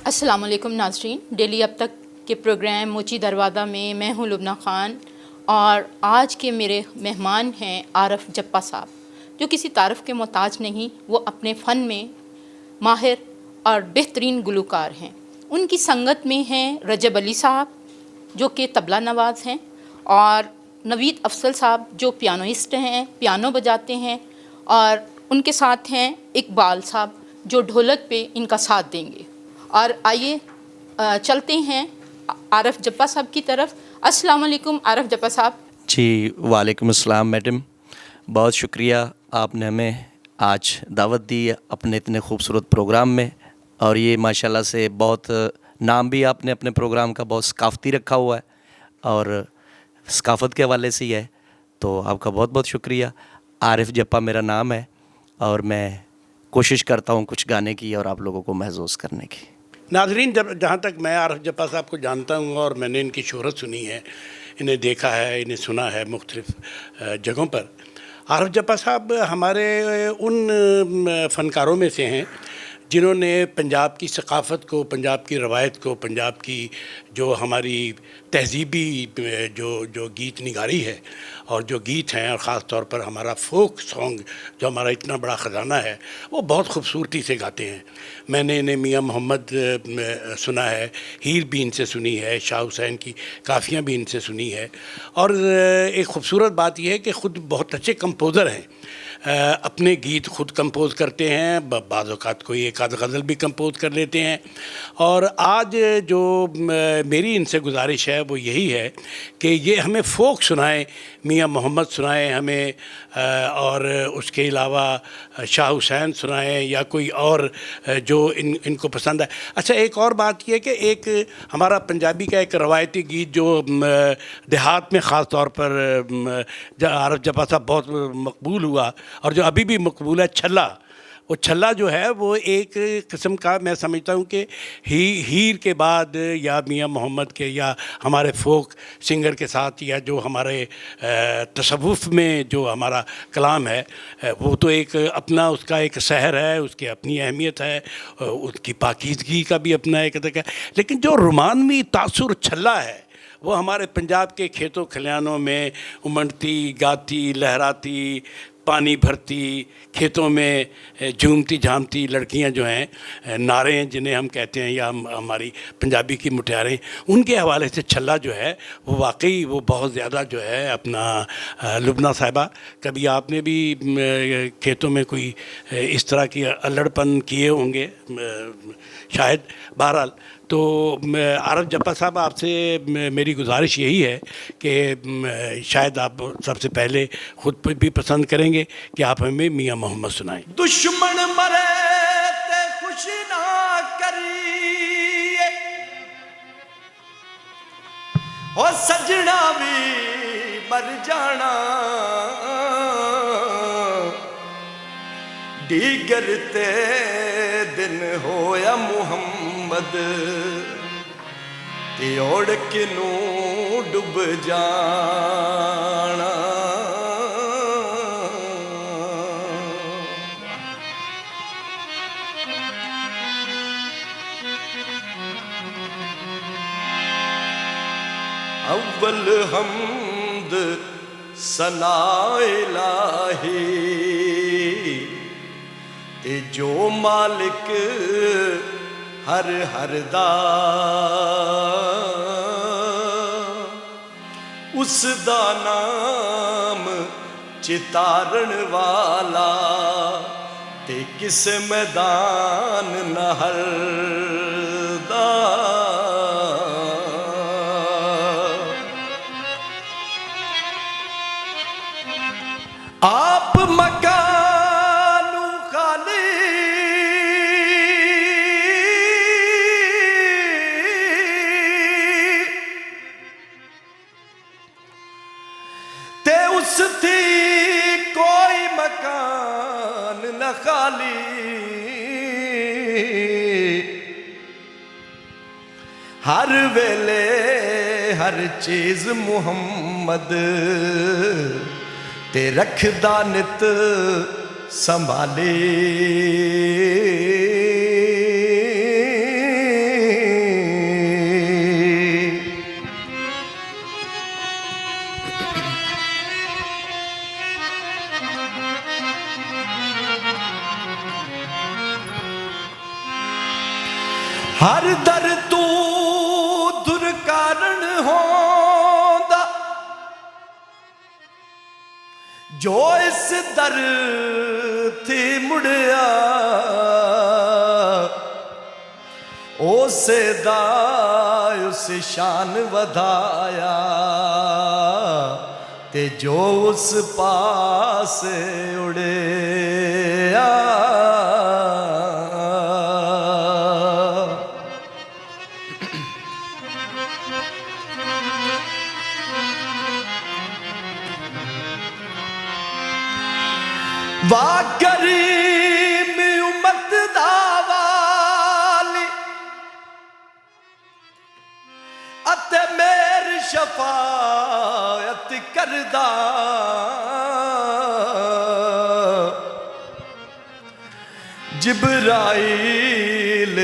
अस्सलाम वालेकुम नाज़रीन, डेली अब तक के प्रोग्राम मोची दरवाज़ा में मैं हूँ लुबना ख़ान और आज के मेरे मेहमान हैं आरफ जप्पा साहब, जो किसी तारीफ़ के मोहताज नहीं। वो अपने फ़न में माहिर और बेहतरीन गुलकार हैं। उनकी संगत में हैं रजब अली साहब, जो कि तबला नवाज़ हैं, और नवीद अफसल साहब, जो पियानोइस्ट हैं, पियानो बजाते हैं, और उनके साथ हैं इकबाल साहब, जो ढोलक पे इनका साथ देंगे। और आइए चलते हैं आरफ जप्पा साहब की तरफ। अस्सलाम वालेकुम आरफ जप्पा साहब। जी वालेकुम अस्सलाम मैडम, बहुत शुक्रिया आपने हमें आज दावत दी है अपने इतने खूबसूरत प्रोग्राम में। और ये माशाल्लाह से बहुत नाम भी आपने अपने प्रोग्राम का बहुत सकाफ़ती रखा हुआ है और सकाफ़त के हवाले से ही है, तो आपका बहुत बहुत शुक्रिया। आरिफ जप्पा मेरा नाम है और मैं कोशिश करता हूँ कुछ गाने की और आप लोगों को महसूस करने की। नाज़रीन, जहाँ तक मैं आरिफ जप्पा साहब को जानता हूँ और मैंने इनकी शोहरत सुनी है, इन्हें देखा है, इन्हें सुना है मुख्तलिफ़ जगहों पर, आरिफ जप्पा साहब हमारे उन फ़नकारों में से हैं जिन्होंने पंजाब की सकाफ़त को, पंजाब की रवायत को, पंजाब की जो हमारी तहज़ीबी जो गीत निगारी है और जो गीत हैं, और ख़ास तौर पर हमारा फ़ोक सॉन्ग जो हमारा इतना बड़ा ख़जाना है, वो बहुत खूबसूरती से गाते हैं। मैंने इन्हें मियाँ मोहम्मद सुना है, हीर भी इनसे सुनी है, शाह हुसैन की काफ़ियाँ भी इनसे सुनी है। और एक ख़ूबसूरत बात यह है कि ख़ुद बहुत अच्छे कंपोज़र हैं, अपने गीत खुद कंपोज़ करते हैं, बाज़ औक़ात कोई एक आध गज़ल भी कंपोज़ कर लेते हैं। और आज जो मेरी इनसे गुजारिश है वो यही है कि ये हमें फ़ोक सुनाएं, मियाँ मोहम्मद सुनाएं हमें, और उसके अलावा शाह हुसैन सुनाएं या कोई और जो इनको पसंद है। अच्छा, एक और बात यह कि एक हमारा पंजाबी का एक रवायती गीत जो देहात में ख़ास तौर पर आरिफ जप्पा साहब बहुत मकबूल हुआ और जो अभी भी मकबूल है, छल्ला। वो छल्ला जो है वो एक किस्म का, मैं समझता हूँ कि हीर के बाद या मियाँ मोहम्मद के या हमारे फ़ोक सिंगर के साथ या जो हमारे तसव्वुफ़ में जो हमारा कलाम है, वो तो एक अपना उसका एक सहर है, उसकी अपनी अहमियत है, उसकी पाकीज़गी का भी अपना एक तरीका है। लेकिन जो रोमानवी तासुर छल्ला है वो हमारे पंजाब के खेतों खलिहानों में उमड़ती, गाती, लहराती, पानी भरती, खेतों में झूमती झामती लड़कियां जो हैं, नारें जिन्हें हम कहते हैं, या हमारी पंजाबी की मुटियारें, उनके हवाले से छल्ला जो है वो वाकई वो बहुत ज़्यादा जो है अपना। लुबना साहिबा, कभी आपने भी खेतों में कोई इस तरह की अल्लड़पन किए होंगे शायद। बहरहाल, तो आरिफ जप्पा साहब, आपसे मेरी गुजारिश यही है कि शायद आप सबसे पहले ख़ुद भी पसंद करेंगे कि आप हमें मियाँ मोहम्मद सुनाएं। दुश्मन मरे ते खुशी ना करिए, ओ सजना भी मर जाना, दीगर ते दिन होया मुहम्मद ते ओढ़ किनू डुब जाना। अव्वल हम्द सना इलाही ते जो मालिक हर हर दा, उस दा नाम चितारण वाला ते किस मैदान नहर दा। आप मकानू खाली ते उस थी कोई मकान न खाली, हर वेले हर चीज मुहम्मद ते रखदा नित संभाले। हर दर तू दुर्कारण होंदा जो इस दर थी मुड़िया उसे दा उस शान वधाया ते जो उस पास उड़िया वाह करीम उम्मत दा वाली अते मेरी शफायत करदा जिब्राइल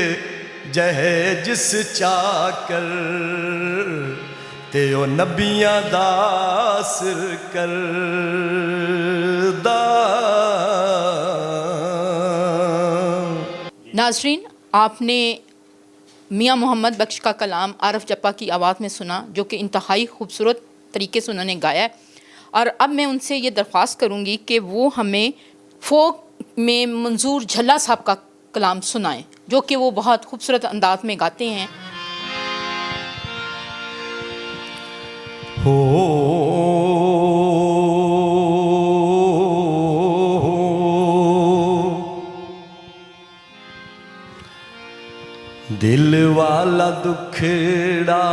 जहे जिस चाकर ते ओ नबियां दा सिर करदा। नाजरीन, आपने मियाँ मोहम्मद बख्श का कलाम आरफ जप्पा की आवाज़ में सुना, जो कि इंतहाई खूबसूरत तरीके से उन्होंने गाया है। और अब मैं उनसे ये दरख्वास्त करूँगी कि वो हमें फोक में मंजूर झल्ला साहब का कलाम सुनाएं, जो कि वो बहुत खूबसूरत अंदाज में गाते हैं। हो दिल वाला दुखड़ा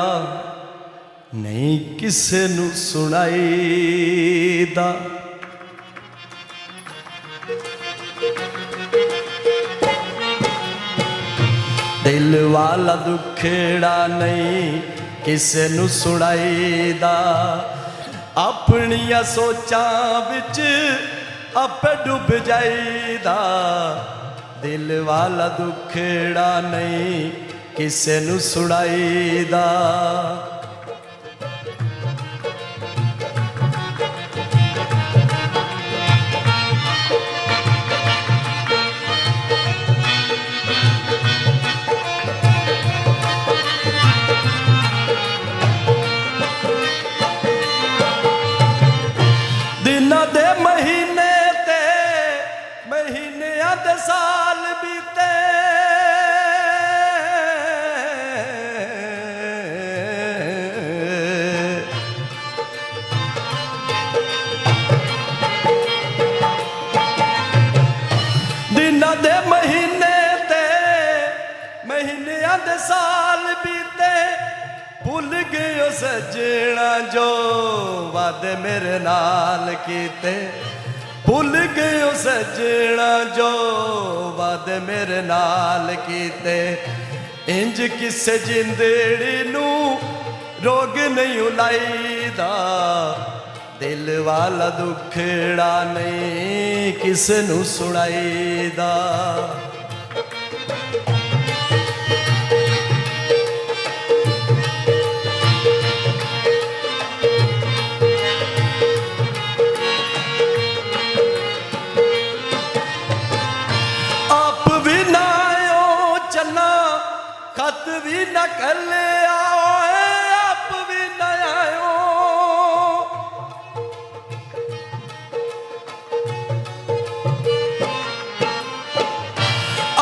नहीं किसे नू सुनाईदा दिल वाला दुखड़ा नहीं किसे नू सुनाईदा अपनिया सोचां विच आपे डुब जाईदा दिल वाला दुखड़ा नहीं किसे नू सुनाईदा। दिना दे महीने ते महीनिया दे साल बीते दिना दे महीने ते महीनिया दे साल बीते भुल गयो सजना जो वादे मेरे नाल कीते भुल गयो सजना जो वादे मेरे नाल कीते इंज किसे जिंदड़ी नू रोग नहीं उलाईदा दिल वाला दुखड़ा नहीं किसे नू सुनाईदा। खत भी न कर ले आओ आप भी न आयो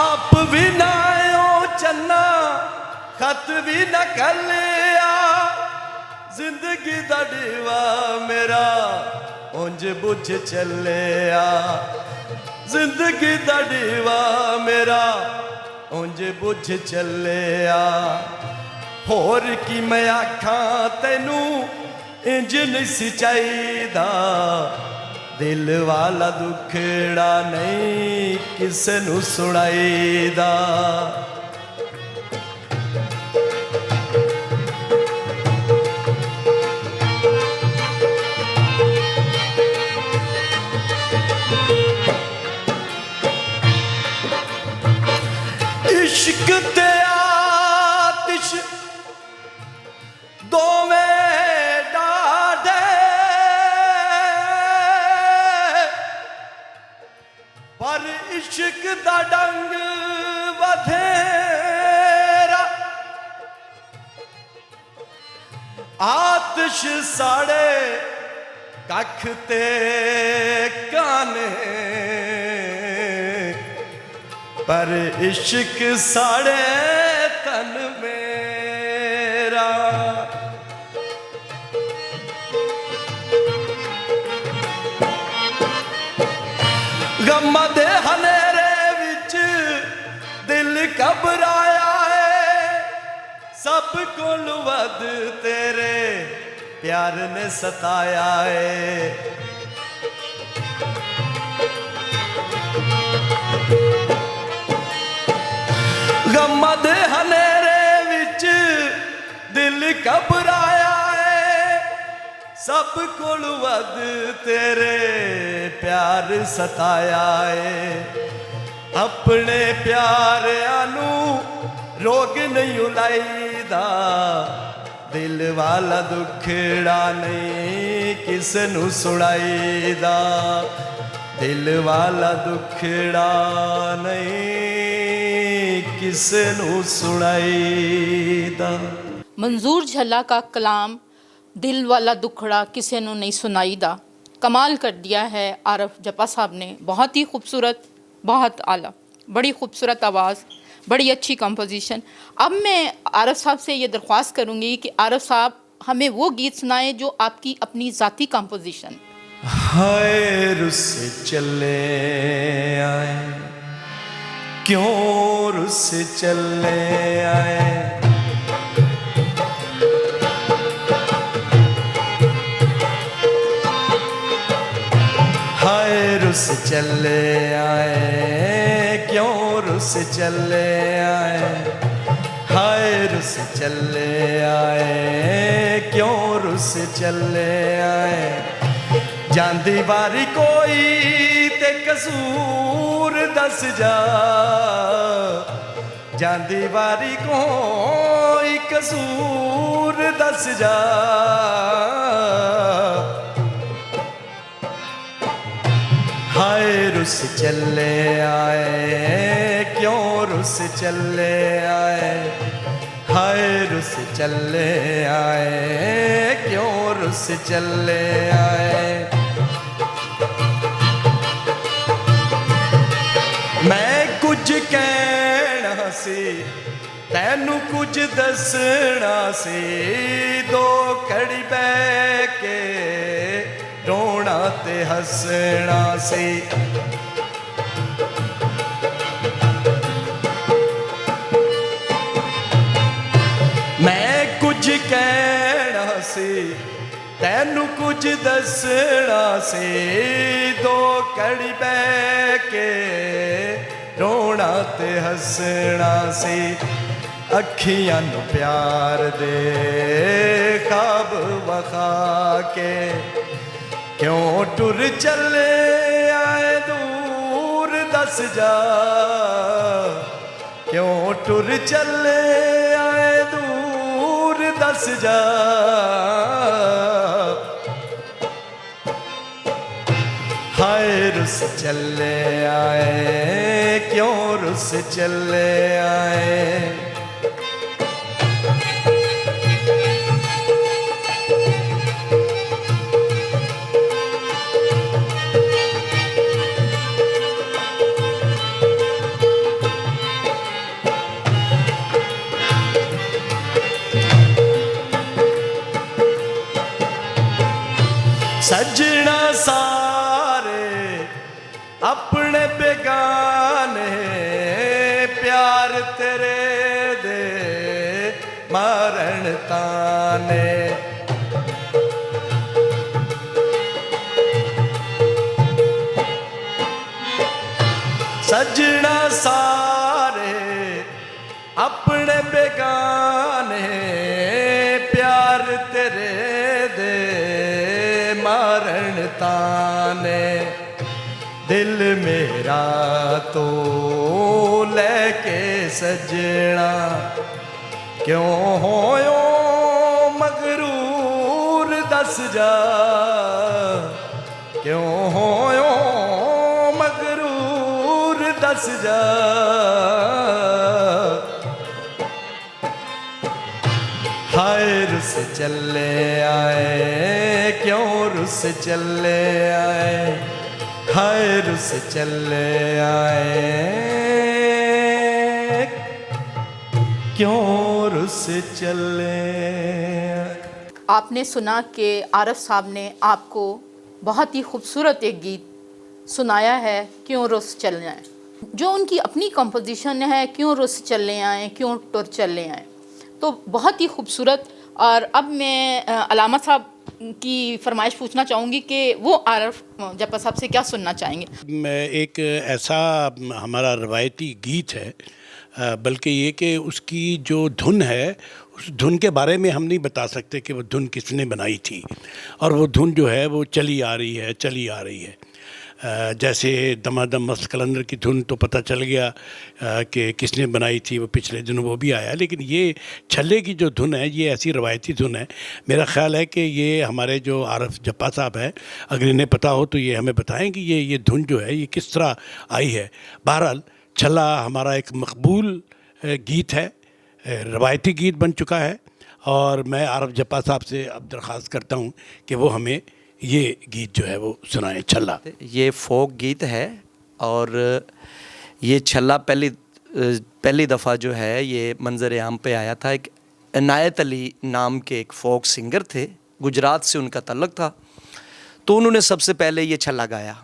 आप भी न आयो चन्ना खत भी न कर ले आ जिंदगी दा डीवा मेरा उंज बुझ चले आ जिंदगी दा डीवा मेरा उंज बुझ चले आ होर की मैं आखा तेनू इंज नहीं सी चाहीदा दिल वाला दुखड़ा नहीं किसे नू सुनाईदा। इश्क ते आतिश दोवें डाढ़े पर इश्क दा डंग वधेरा आश साड़े कख ते काने पर इश्क साड़े तन मेरा गम्मा दे हनेरे विच दिल घबराया है सब कोल वध तेरे प्यार ने सताया है गम्मा दे हनेरे विच दिल घबराया है सब कोल वध तेरे प्यार सताया है अपने प्यारिਆਂ ਨੂੰ रोग नहीं लाईदा दिल वाला दुखड़ा नहीं किस नू सुनाईदा दिल वाला दुखड़ा नहीं किस नू सुनाईदा मंजूर झल्ला का कलाम दिल वाला दुखड़ा किसी ने नहीं सुनाईदा कमाल कर दिया है आरफ जप्पा साहब ने। बहुत ही खूबसूरत, बहुत आला, बड़ी खूबसूरत आवाज़, बड़ी अच्छी कंपोजिशन। अब मैं आरफ साहब से ये दरख्वास्त करूँगी कि आरफ साहब हमें वो गीत सुनाएं जो आपकी अपनी ज़ाती कंपोजिशन। हाय रुस चले आए क्यों रुस चले आए हाय रुस चले आए क्यों रुस चले आए हाय रुस चले आए क्यों रुस चले आए जांदी बारी कोई ते कसूर दस जा जांदी बारी कोई कसूर दस जा हाय रुस चले आए क्यों रुस चले आए हाय रुस चले आए क्यों रुस चले आए मैं कुछ कहना सी तैनू कुछ दसना सी दो घड़ी बह के रोना ते हसना सी मैं कुछ कहना सी तैनू कुछ दसना सी दो घड़ी बह के रोना ते हसना सी अखियां नू प्यार दे ख्वाब वखा के क्यों टुर चले आए दूर दस जा क्यों टुर चले आए दूर दस जा हाय रुस चले आए क्यों रुस चले आए सजना सारे अपने बेगाने प्यार तेरे दे मारण ताने सजना सारे अपने बेगाने प्यार तेरे दे मारण ताने दिल मेरा तो लेके सजना क्यों होयो मगरूर दस जा क्यों होयो मगरूर दस जा हाय रुस चले आए रुस चले आए, हाय रुस चले आए, क्यों रुस चले आए। आपने सुना कि आरफ साहब ने आपको बहुत ही खूबसूरत एक गीत सुनाया है, क्यों रुस चलने आए, जो उनकी अपनी कंपोजिशन है, क्यों रुस चलने आए, क्यों टुर चलने आए। तो बहुत ही खूबसूरत। और अब मैं अलामा साहब की फरमाइश पूछना चाहूँगी कि वो आरफ जप्पा साहब से क्या सुनना चाहेंगे। एक ऐसा हमारा रवायती गीत है, बल्कि ये कि उसकी जो धुन है, उस धुन के बारे में हम नहीं बता सकते कि वो धुन किसने बनाई थी, और वो धुन जो है वो चली आ रही है, चली आ रही है। जैसे दमादम मस्त कलंदर की धुन तो पता चल गया कि किसने बनाई थी, वो पिछले दिनों वो भी आया, लेकिन ये छल्ले की जो धुन है ये ऐसी रवायती धुन है। मेरा ख्याल है कि ये हमारे जो आरफ जप्पा साहब हैं, अगर इन्हें पता हो तो ये हमें बताएं कि ये धुन जो है ये किस तरह आई है। बहरहाल छल्ला हमारा एक मकबूल गीत है, रवायती गीत बन चुका है, और मैं आरफ जप्पा साहब से अब दरख्वास्त करता हूँ कि वो हमें ये गीत जो है वो सुनाएं। छल्ला ये फोक गीत है, और ये छल्ला पहली दफ़ा जो है ये मंजर आम पे आया था। एक इनायत अली नाम के एक फोक सिंगर थे, गुजरात से उनका तल्लुक़ था, तो उन्होंने सबसे पहले ये छल्ला गाया,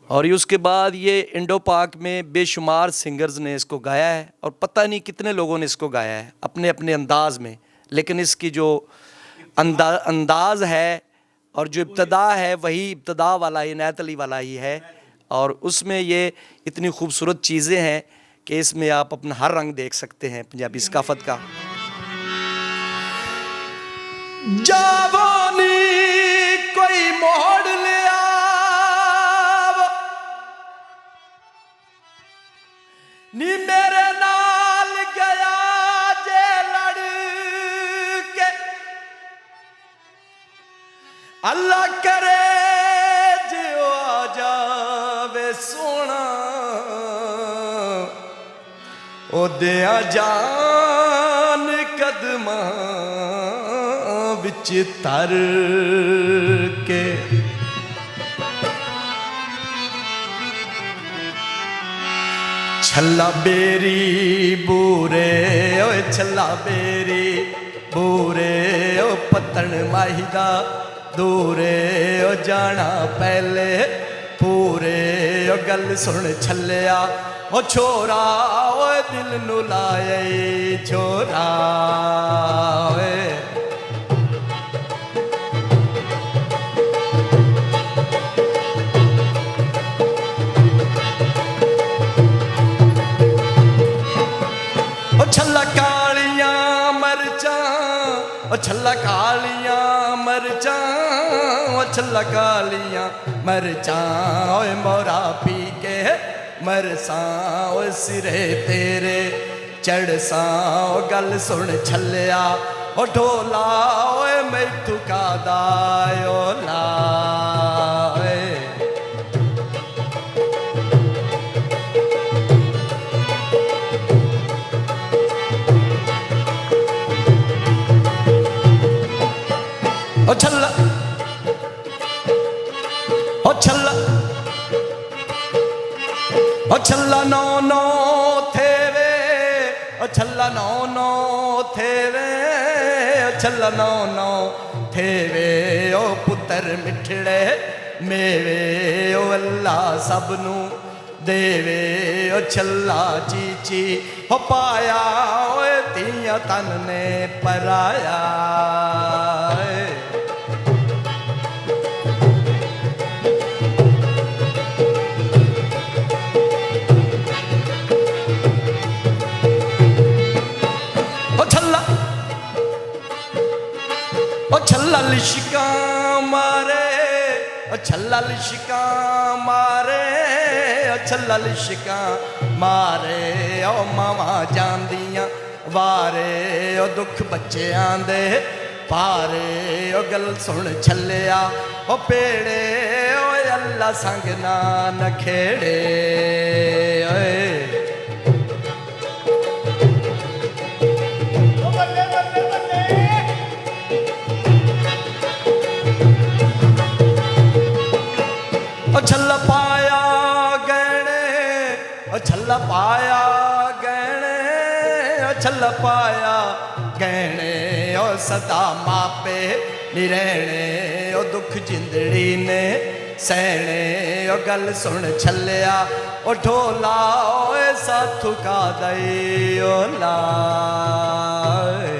और ये उसके बाद ये इंडो पाक में बेशुमार सिंगर्स ने इसको गाया है, और पता नहीं कितने लोगों ने इसको गाया है अपने अपने अंदाज में, लेकिन इसकी जो अंदाज़ है और जो इब्तदा है वही इब्तदा वाला इनायत अली वाला ही है, और उसमें ये इतनी खूबसूरत चीज़ें हैं कि इसमें आप अपना हर रंग देख सकते हैं पंजाबी सकाफत का। जावानी कोई मोड़ लिया, नी मेरे नाल गया जे लड़ के, अल्लाह करे जो आ जावे सोना, ओ दिया जान कदमां विच तर के। छल्ला बेरी बूरे ओए छल्ला बेरी बूरे, ओ पतन माहिदा दूरे, ओ जाना पहले पूरे, ओ गल सुन छल्लिया ओ छोरा, ओ दिल नु लाए छोरा, ओ छल्ला कालियां मरचां, ओ छल्ला कालियां मरचां, ओ छल्ला कालियां मरचां, ओए मोरा पी के मरसां, ओ सिरे तेरे चढ़सां, ओ गल सुन छल्लिया ओ ढोला, ओए मैथू कादा ओला, ओ छल्ला ओ छल्ला ओ छल्ला नौ नौ थेवे, ओ छल्ला नौ नौ थेवे, ओ छल्ला नौ नौ थेवे, ओ पुत्र मिठड़े मेवे, ओ अल्लाह सबनू देवे, ओ छल्ला चीची हो पाया, ओए तिया तन ने पराया, ओ छल्ला लिशका मारे, ओ छल्ला लिशका मारे, ओ छल्ला लिशका मारे, ओ मावा जांदियां वारे, ओ दुख बच्चियां दे पारे, ओ गल सुन छल्लिया ओ पेड़े, ओ अल्लाह संग ना नखेड़े, ओए छल पाया गहने ओ सदा मापे निरहने ओ दुख जिंदड़ी ने सहने ओ गल सुन छलिया ओ ढोला ओए साथू का दई ओ लाए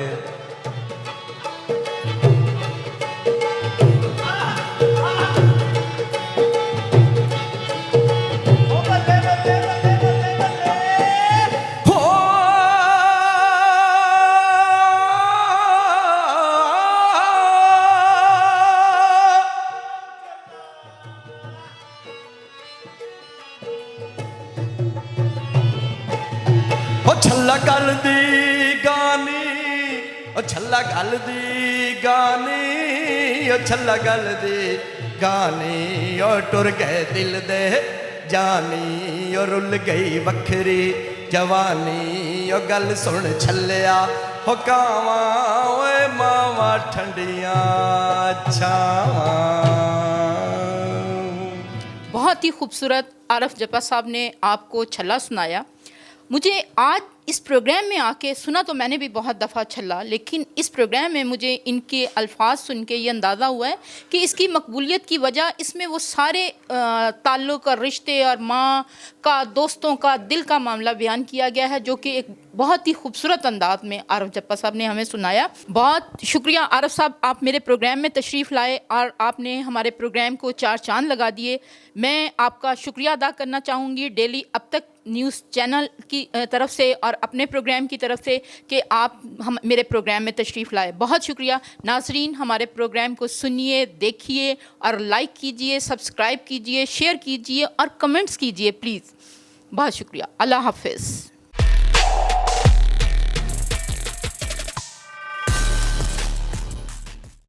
छल्ला गल दी गानी ओ छल्ला गल दी गानी ओ छल्ला गल दी गानी ओ टुर गए दिल दे जानी ओ रुल गई वखरी जवानी ओ गल सुन छलिया हो कावा ओए मावा ठंडिया छावा। बहुत ही खूबसूरत आरफ जप्पा साहब ने आपको छल्ला सुनाया। मुझे आज इस प्रोग्राम में आके सुना तो मैंने भी बहुत दफ़ा छल्ला, लेकिन इस प्रोग्राम में मुझे इनके अल्फाज सुन के ये अंदाज़ा हुआ है कि इसकी मकबूलियत की वजह इसमें वो सारे ताल्लुक़ और रिश्ते और माँ का, दोस्तों का, दिल का मामला बयान किया गया है, जो कि एक बहुत ही खूबसूरत अंदाज में आरफ जप्पा साहब ने हमें सुनाया। बहुत शुक्रिया आरफ साहब, आप मेरे प्रोग्राम में तशरीफ़ लाए और आपने हमारे प्रोग्राम को 4 चांद लगा दिए। मैं आपका शुक्रिया अदा करना चाहूँगी डेली अब तक न्यूज़ चैनल की तरफ से और अपने प्रोग्राम की तरफ से कि आप हम मेरे प्रोग्राम में तशरीफ़ लाए। बहुत शुक्रिया। नाज़रीन, हमारे प्रोग्राम को सुनिए, देखिए और लाइक कीजिए, सब्सक्राइब कीजिए, शेयर कीजिए और कमेंट्स कीजिए प्लीज़। बहुत शुक्रिया। अल्लाह हाफ़िज़।